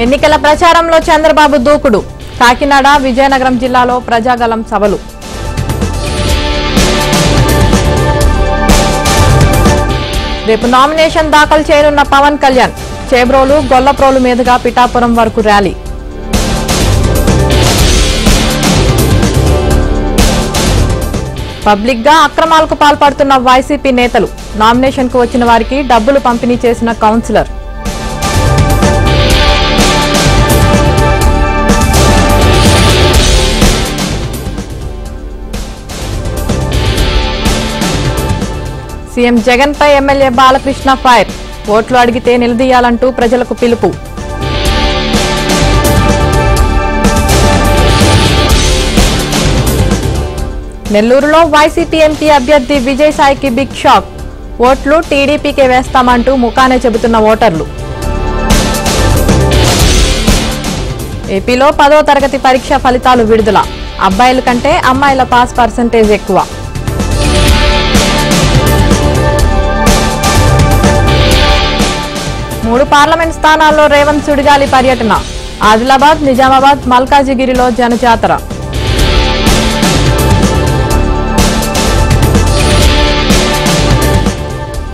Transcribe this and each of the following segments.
ఎన్నికల ప్రచారంలో చంద్రబాబు దూకుడు. కాకినాడ, విజయనగరం జిల్లాలో ప్రజాగలం సభలు. రేపు నామినేషన్ దాఖలు చేయనున్న పవన్ కళ్యాణ్ చేబ్రోలు, గొల్లప్రోలు మీదుగా పిఠాపురం వరకు ర్యాలీ. పబ్లిక్ గా అక్రమాలకు పాల్పడుతున్న వైసీపీ నేతలు. నామినేషన్ కు వచ్చిన వారికి డబ్బులు పంపిణీ చేసిన కౌన్సిలర్. సీఎం జగన్ పై ఎమ్మెల్యే బాలకృష్ణ ఫైర్. ఓట్లు అడిగితే నిలదీయాలంటూ ప్రజలకు పిలుపు. నెల్లూరులో వైసీపీ ఎంపీ అభ్యర్థి విజయసాయికి బిగ్ షాక్. ఓట్లు టీడీపీకే వేస్తామంటూ ముఖానే చెబుతున్న ఓటర్లు. ఏపీలో 10వ తరగతి పరీక్ష ఫలితాలు విడుదల. అబ్బాయిల కంటే అమ్మాయిల పాస్ పర్సెంటేజ్ ఎక్కువ. మూడు పార్లమెంట్ స్థానాల్లో రేవంత్ సుడిగాలి పర్యటన. ఆదిలాబాద్, నిజామాబాద్, మల్కాజిగిరిలో జనజాతర.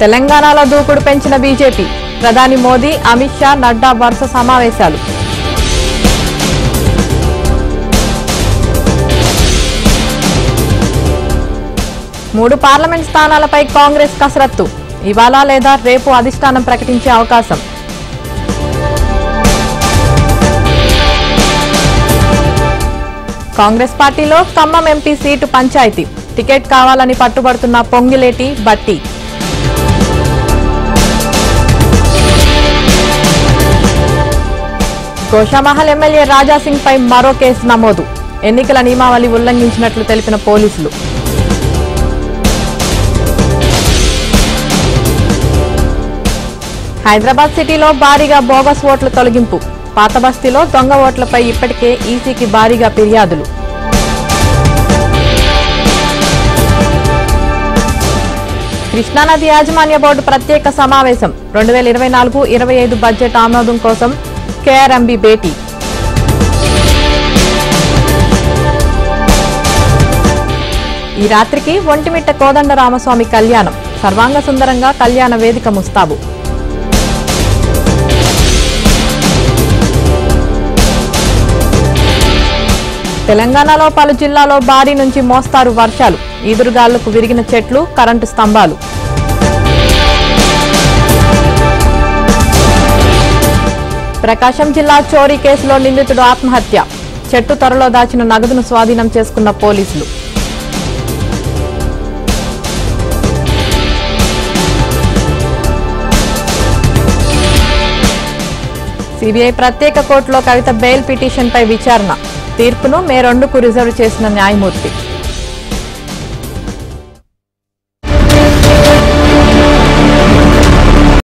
తెలంగాణలో దూకుడు పెంచిన బీజేపీ. ప్రధాని మోదీ, అమిత్ షా, నడ్డా వరుస సమావేశాలు. మూడు పార్లమెంట్ స్థానాలపై కాంగ్రెస్ కసరత్తు. ఇవాళ లేదా రేపు అధిష్టానం ప్రకటించే అవకాశం. కాంగ్రెస్ పార్టీలో ఖమ్మం ఎంపీ సీటు పంచాయతీ. టికెట్ కావాలని పట్టుబడుతున్న పొంగిలేటి, బట్టి. గోషామహల్ ఎమ్మెల్యే రాజాసింగ్ పై మరో కేసు నమోదు. ఎన్నికల నియమావళి ఉల్లంఘించినట్లు తెలిపిన పోలీసులు. హైదరాబాద్ సిటీలో భారీగా బోగస్ ఓట్ల తొలగింపు. పాత బస్తీలో దొంగ ఓట్లపై ఇప్పటికే ఈసీకి భారీగా ఫిర్యాదులు. కృష్ణానది యాజమాన్య బోర్డు ప్రత్యేక సమావేశం. 2024-25 బడ్జెట్ ఆమోదం కోసం కేఆర్ఎంబీ భేటీ. ఈ రాత్రికి ఒంటిమిట్ట కోదండరామస్వామి కళ్యాణం. సర్వాంగ సుందరంగా కళ్యాణ వేదిక ముస్తాబు. తెలంగాణలో పలు జిల్లాలో భారీ నుంచి మోస్తారు వర్షాలు. ఈదురుగాళ్లకు విరిగిన చెట్లు, కరెంటు స్తంభాలు. ప్రకాశం జిల్లా చోరీ కేసులో నిందితుడు ఆత్మహత్య. చెట్టు త్వరలో దాచిన నగదును స్వాధీనం చేసుకున్న పోలీసులు. సిబిఐ ప్రత్యేక కోర్టులో కవిత బెయిల్ పిటిషన్పై విచారణ. తీర్పును మే 2కు రిజర్వ్ చేసిన న్యాయమూర్తి.